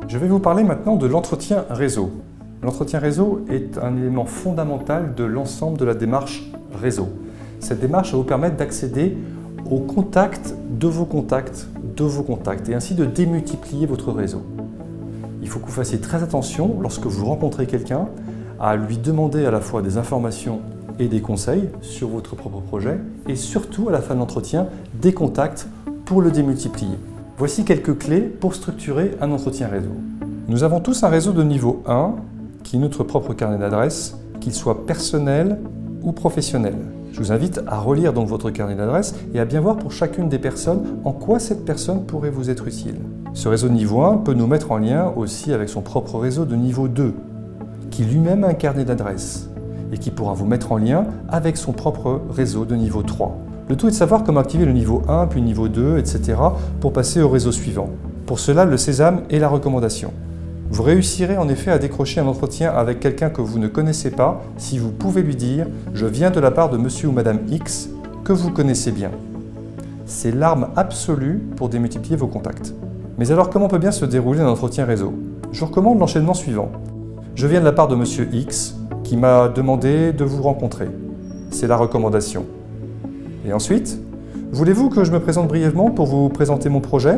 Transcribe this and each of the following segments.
Je vais vous parler maintenant de l'entretien réseau. L'entretien réseau est un élément fondamental de l'ensemble de la démarche réseau. Cette démarche va vous permettre d'accéder aux contacts de vos contacts, et ainsi de démultiplier votre réseau. Il faut que vous fassiez très attention lorsque vous rencontrez quelqu'un à lui demander à la fois des informations et des conseils sur votre propre projet et surtout à la fin de l'entretien des contacts pour le démultiplier. Voici quelques clés pour structurer un entretien réseau. Nous avons tous un réseau de niveau 1 qui est notre propre carnet d'adresses, qu'il soit personnel ou professionnel. Je vous invite à relire donc votre carnet d'adresses et à bien voir pour chacune des personnes en quoi cette personne pourrait vous être utile. Ce réseau de niveau 1 peut nous mettre en lien aussi avec son propre réseau de niveau 2, qui lui-même a un carnet d'adresses et qui pourra vous mettre en lien avec son propre réseau de niveau 3. Le tout est de savoir comment activer le niveau 1, puis niveau 2, etc. pour passer au réseau suivant. Pour cela, le sésame est la recommandation. Vous réussirez en effet à décrocher un entretien avec quelqu'un que vous ne connaissez pas si vous pouvez lui dire « Je viens de la part de monsieur ou madame X que vous connaissez bien ». C'est l'arme absolue pour démultiplier vos contacts. Mais alors comment peut bien se dérouler un entretien réseau? Je vous recommande l'enchaînement suivant. Je viens de la part de monsieur X qui m'a demandé de vous rencontrer. C'est la recommandation. Et ensuite, voulez-vous que je me présente brièvement pour vous présenter mon projet?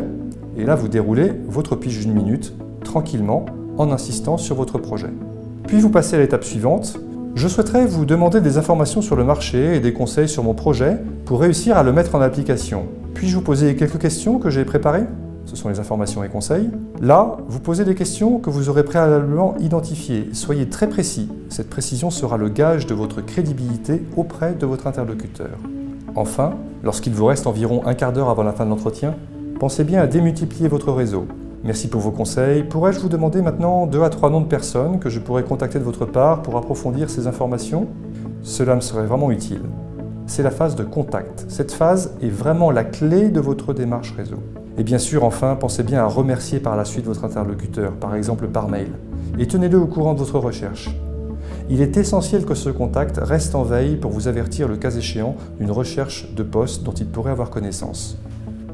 Et là, vous déroulez votre pitch d'une minute, tranquillement, en insistant sur votre projet. Puis vous passez à l'étape suivante. Je souhaiterais vous demander des informations sur le marché et des conseils sur mon projet pour réussir à le mettre en application. Puis-je vous poser quelques questions que j'ai préparées? Ce sont les informations et conseils. Là, vous posez des questions que vous aurez préalablement identifiées. Soyez très précis. Cette précision sera le gage de votre crédibilité auprès de votre interlocuteur. Enfin, lorsqu'il vous reste environ un quart d'heure avant la fin de l'entretien, pensez bien à démultiplier votre réseau. Merci pour vos conseils. Pourrais-je vous demander maintenant 2 à 3 noms de personnes que je pourrais contacter de votre part pour approfondir ces informations? Cela me serait vraiment utile. C'est la phase de contact. Cette phase est vraiment la clé de votre démarche réseau. Et bien sûr, enfin, pensez bien à remercier par la suite votre interlocuteur, par exemple par mail. Et tenez-le au courant de votre recherche. Il est essentiel que ce contact reste en veille pour vous avertir le cas échéant d'une recherche de poste dont il pourrait avoir connaissance.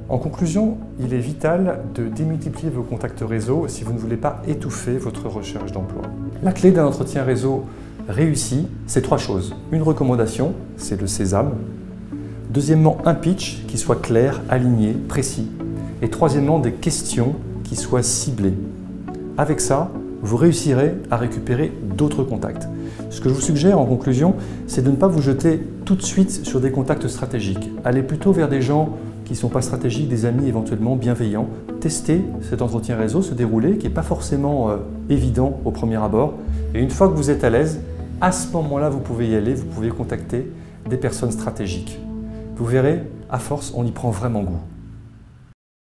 En conclusion, il est vital de démultiplier vos contacts réseau si vous ne voulez pas étouffer votre recherche d'emploi. La clé d'un entretien réseau réussi, c'est 3 choses. Une recommandation, c'est le sésame. Deuxièmement, un pitch qui soit clair, aligné, précis. Et troisièmement, des questions qui soient ciblées. Avec ça, vous réussirez à récupérer d'autres contacts. Ce que je vous suggère en conclusion, c'est de ne pas vous jeter tout de suite sur des contacts stratégiques. Allez plutôt vers des gens qui ne sont pas stratégiques, des amis éventuellement bienveillants. Testez cet entretien réseau se dérouler, qui n'est pas forcément évident au premier abord. Et une fois que vous êtes à l'aise, à ce moment-là, vous pouvez y aller, vous pouvez contacter des personnes stratégiques. Vous verrez, à force, on y prend vraiment goût.